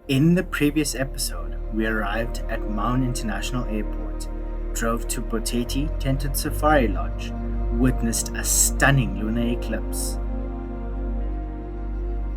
In the previous episode, we arrived at Maun International Airport, drove to Boteti Tented Safari Lodge, witnessed a stunning lunar eclipse,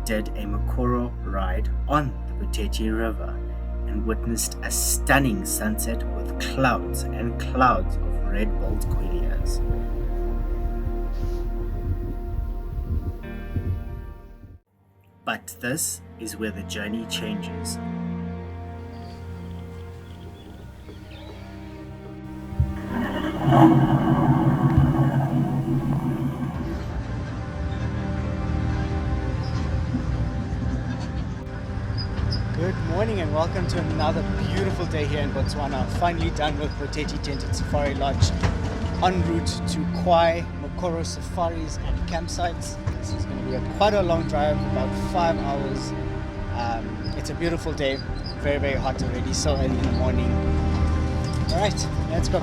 did a Makoro ride on the Boteti River, and witnessed a stunning sunset with clouds and clouds of red-billed quillias. But this is where the journey changes. Good morning and welcome to another beautiful day here in Botswana. Finally done with Boteti Tented Safari Lodge, en route to Khwai, Makoro safaris and campsites. This is going to be quite a long drive, about 5 hours. It's a beautiful day, very, very hot already, so early in the morning. Alright, let's go.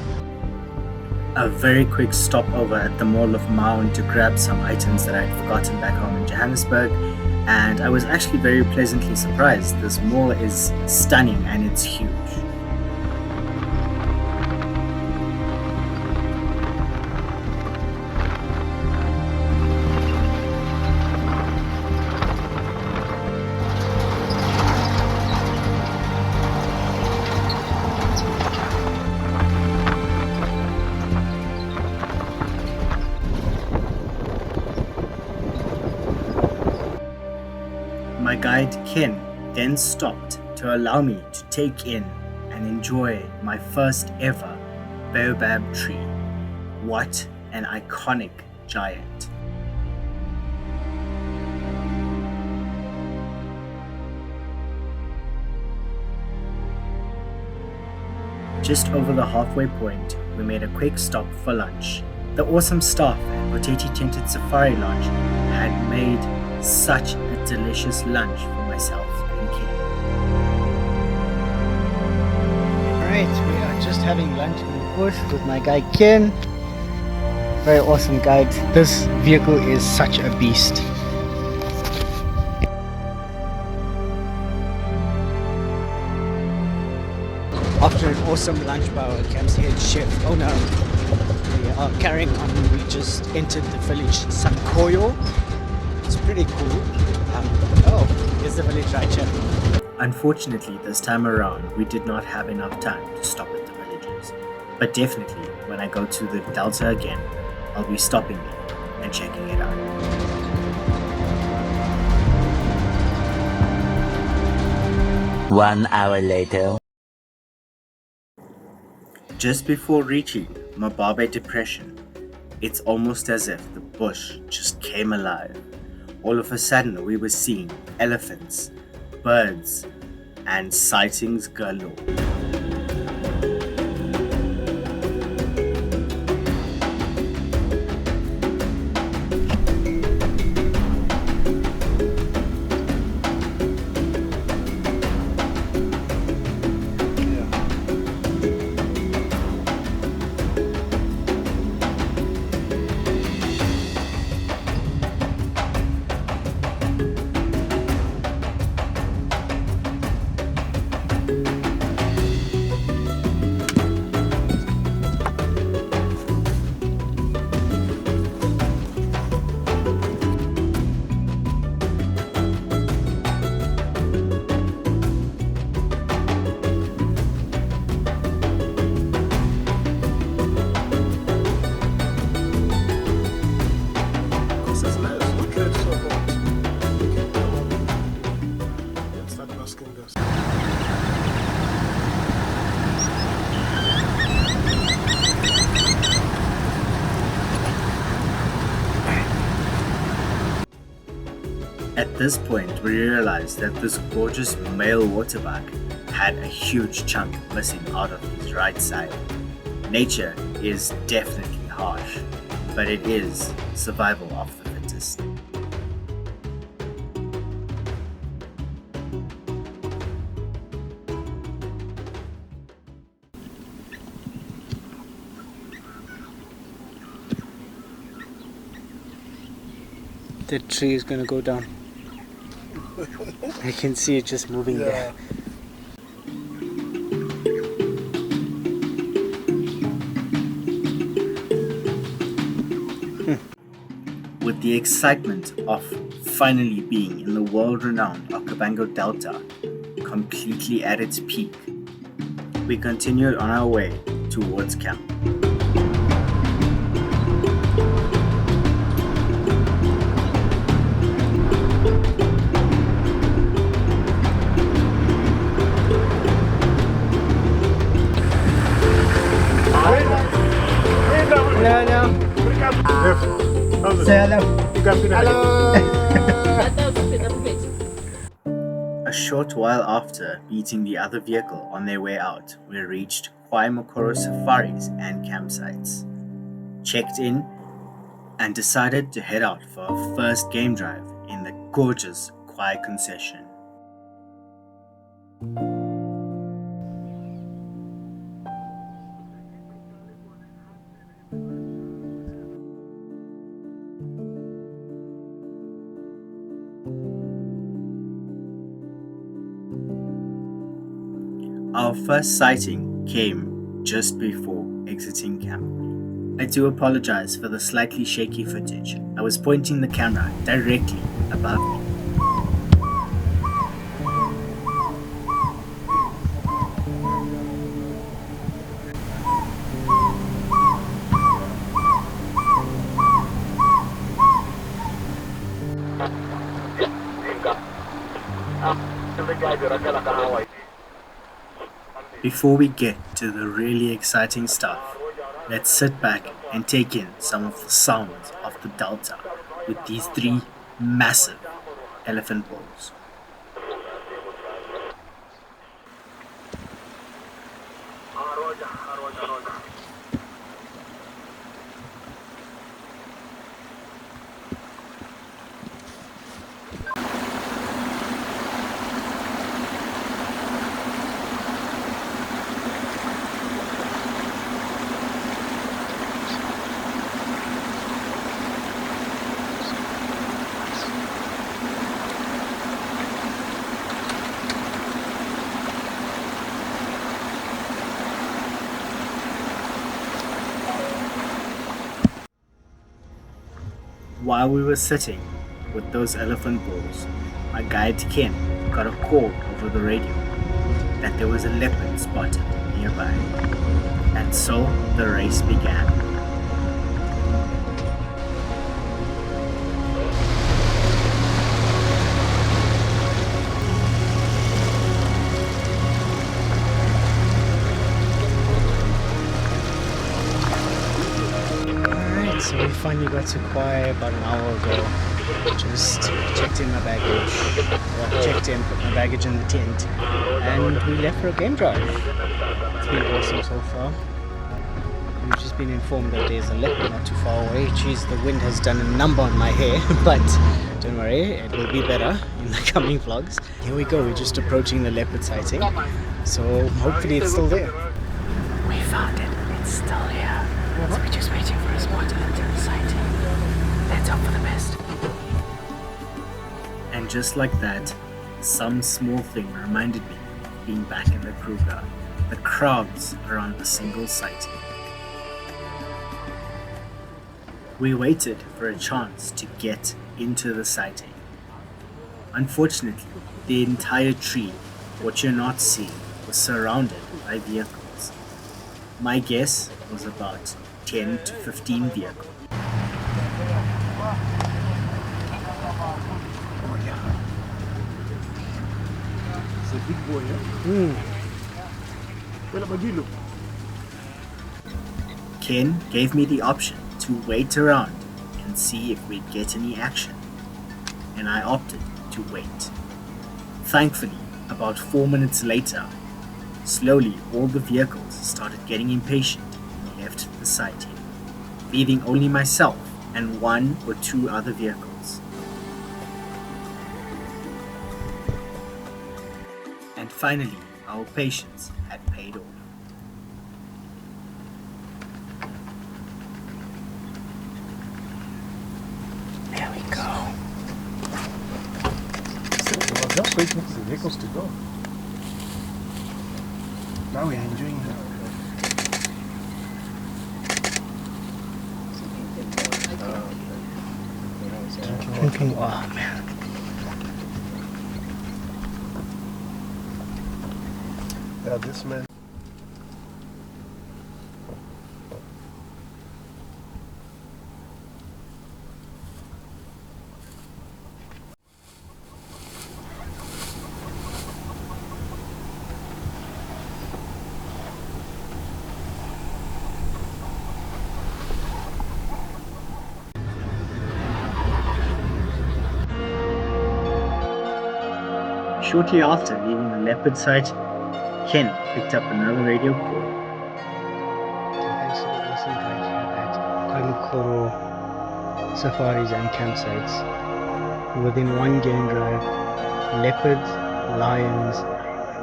A very quick stopover at the Mall of Maun to grab some items that I'd forgotten back home in Johannesburg, and I was actually very pleasantly surprised. This mall is stunning and it's huge. My guide Ken then stopped to allow me to take in and enjoy my first ever baobab tree. What an iconic giant. Just over the halfway point, we made a quick stop for lunch. The awesome staff at Boteti Tented Safari Lodge had made such a delicious lunch for myself and Ken. Alright, we are just having lunch in the bush with my guy Ken. Very awesome guide. This vehicle is such a beast. After an awesome lunch by our camp's head chef, oh no, we are carrying on. We just entered the village Sankoyo. It's pretty cool. Here's the village right here. Unfortunately, this time around, we did not have enough time to stop at the villages. But definitely, when I go to the Delta again, I'll be stopping there and checking it out. 1 hour later. Just before reaching Mababe Depression, it's almost as if the bush just came alive. All of a sudden, we were seeing elephants, birds, and sightings galore. At this point, we realized that this gorgeous male waterbuck had a huge chunk missing out of his right side. Nature is definitely harsh, but it is survival of the fittest. The tree is gonna go down. I can see it just moving there. With the excitement of finally being in the world-renowned Okavango Delta completely at its peak, we continued on our way towards camp. A short while after beating the other vehicle on their way out, we reached Khwai Safaris and campsites, checked in, and decided to head out for our first game drive in the gorgeous Khwai Concession. Our first sighting came just before exiting camp. I do apologize for the slightly shaky footage. I was pointing the camera directly above me. Before we get to the really exciting stuff, let's sit back and take in some of the sounds of the Delta with these 3 massive elephant bulls. While we were sitting with those elephant bulls, my guide Ken got a call over the radio that there was a leopard spotted nearby. And so the race began. So we finally got to Khwai about an hour ago. Just checked in my baggage, put my baggage in the tent, and we left for a game drive. It's been awesome so far. We've just been informed that there's a leopard not too far away. Geez, the wind has done a number on my hair, but don't worry, it will be better in the coming vlogs. Here we go, we're just approaching the leopard sighting, so hopefully it's still there. We found it, it's still here. So we're just waiting for a spot to enter the sighting. Let's hope for the best. And just like that, some small thing reminded me of being back in the Kruger, the crowds around the single sighting. We waited for a chance to get into the sighting. Unfortunately, the entire tree, what you're not seeing, was surrounded by vehicles. My guess was about 10 to 15 vehicles. It's a big boy, Ken gave me the option to wait around and see if we'd get any action, and I opted to wait. Thankfully, about 4 minutes later, slowly all the vehicles started getting impatient and left the sighting, leaving only myself and 1 or 2 other vehicles. And finally, our patience had paid off. There we go. waiting for the vehicles to go. Now we are enjoying it. Drinking, oh man. Yeah, this man. Shortly after leaving the Leopard site, Ken picked up another radio call. Thanks for the listen guys here at Khwai Safaris and Campsites. Within one game drive, leopards, lions,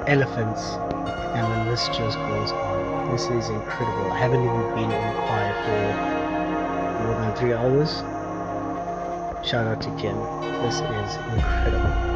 elephants, and the list just goes on. This is incredible. I haven't even been in Khwai for more than 3 hours. Shout out to Ken. This is incredible.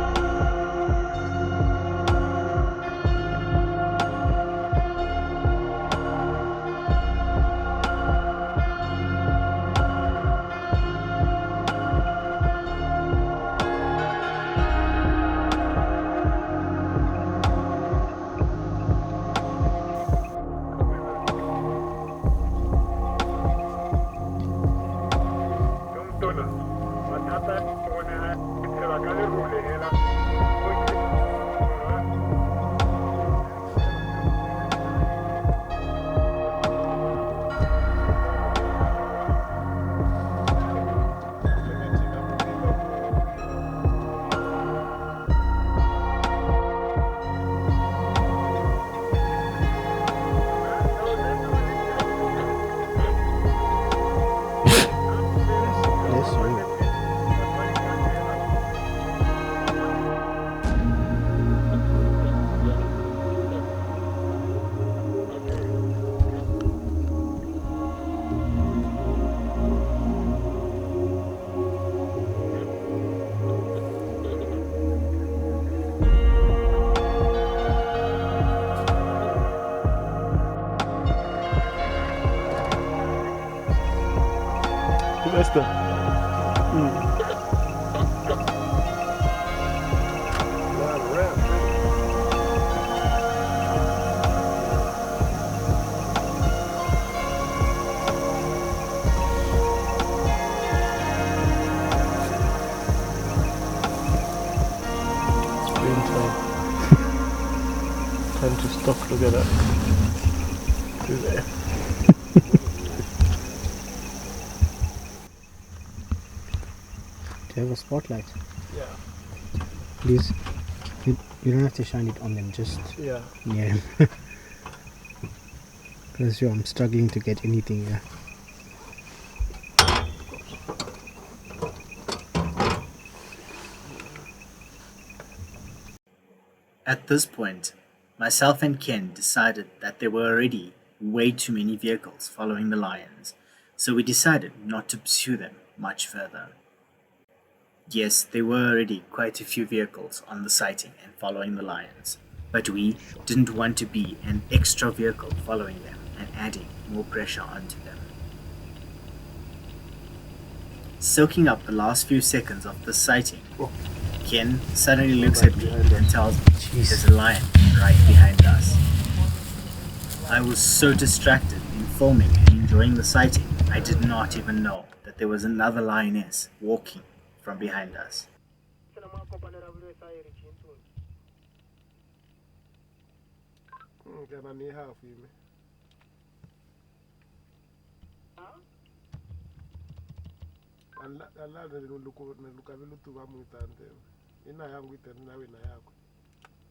That's the. Time to stop. Look at that. Through there. Do you have a spotlight? Yeah. Please, you don't have to shine it on them, just Yeah. near him. Because I'm struggling to get anything here. At this point, myself and Ken decided that there were already way too many vehicles following the lions, so we decided not to pursue them much further. Yes, there were already quite a few vehicles on the sighting and following the lions, but we didn't want to be an extra vehicle following them and adding more pressure onto them. Soaking up the last few seconds of the sighting, Ken suddenly looks at me and tells me there's a lion right behind us. I was so distracted in filming and enjoying the sighting, I did not even know that there was another lioness walking from behind us.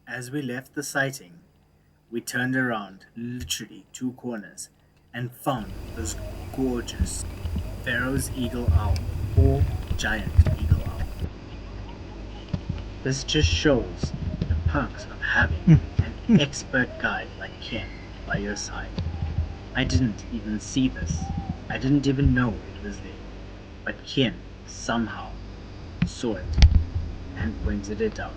As we left the sighting, we turned around literally 2 corners and found this gorgeous Pharaoh's eagle owl or giant eagle owl. This just shows the perks of having an expert guide like Ken by your side. I didn't even see this. I didn't even know it was there. But Ken somehow saw it and pointed it out.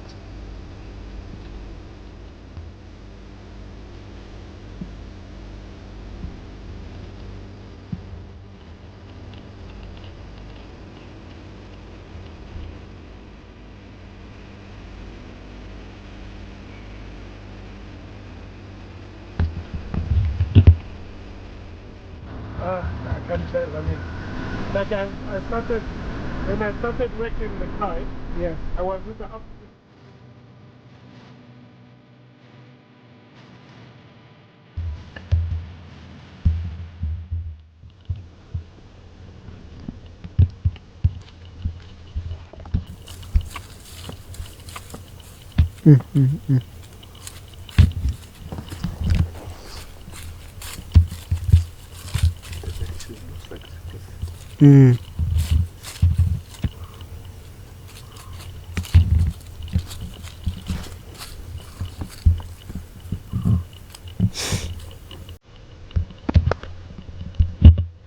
says. I mean, like I started, when I started working in the Khwai, Yeah. I was with the opposite.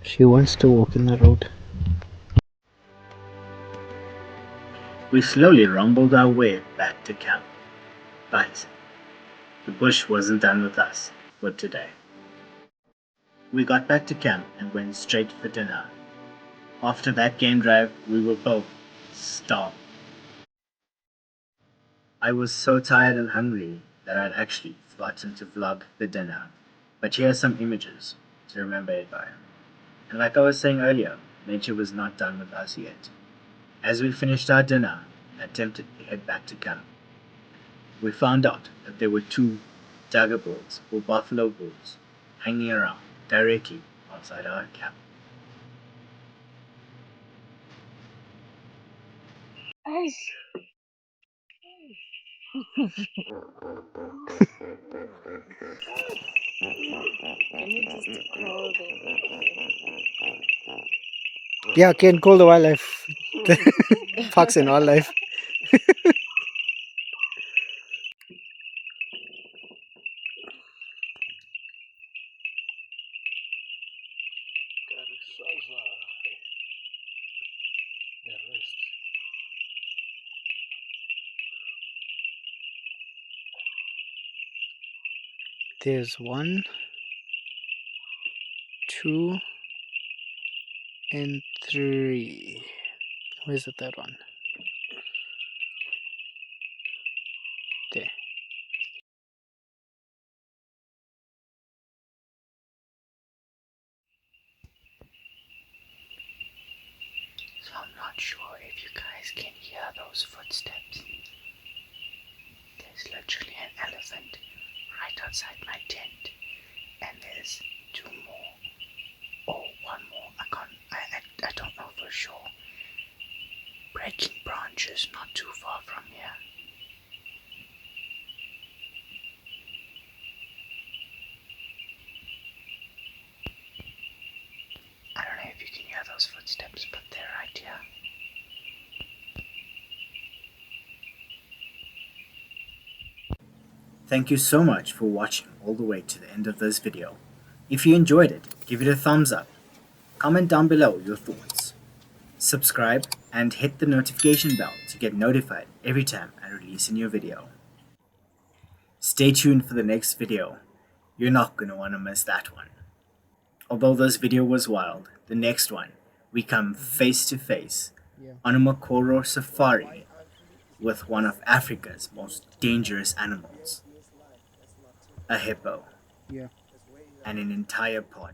She wants to walk in the road. We slowly rumbled our way back to camp, but the bush wasn't done with us for today. We got back to camp and went straight for dinner. After that game drive, we were both starved. I was so tired and hungry that I'd actually forgotten to vlog the dinner, but here are some images to remember it by. And like I was saying earlier, nature was not done with us yet. As we finished our dinner and attempted to head back to camp, we found out that there were two tiger bulls or buffalo bulls hanging around directly outside our camp. Yeah, can call the wildlife. Parks and wildlife. There's 1, 2, and 3. Where's the third one? There. So I'm not sure if you guys can hear those footsteps. There's literally an elephant right outside my tent, and there's 2 more, or 1 more. I don't know for sure. Breaking branches not too far from here. I don't know if you can hear those footsteps, but they're right here. Thank you so much for watching all the way to the end of this video. If you enjoyed it, give it a thumbs up. Comment down below your thoughts. Subscribe and hit the notification bell to get notified every time I release a new video. Stay tuned for the next video. You're not going to want to miss that one. Although this video was wild, the next one, we come face to face on a Makgadikgadi safari with one of Africa's most dangerous animals, a hippo, Yeah. and an entire pod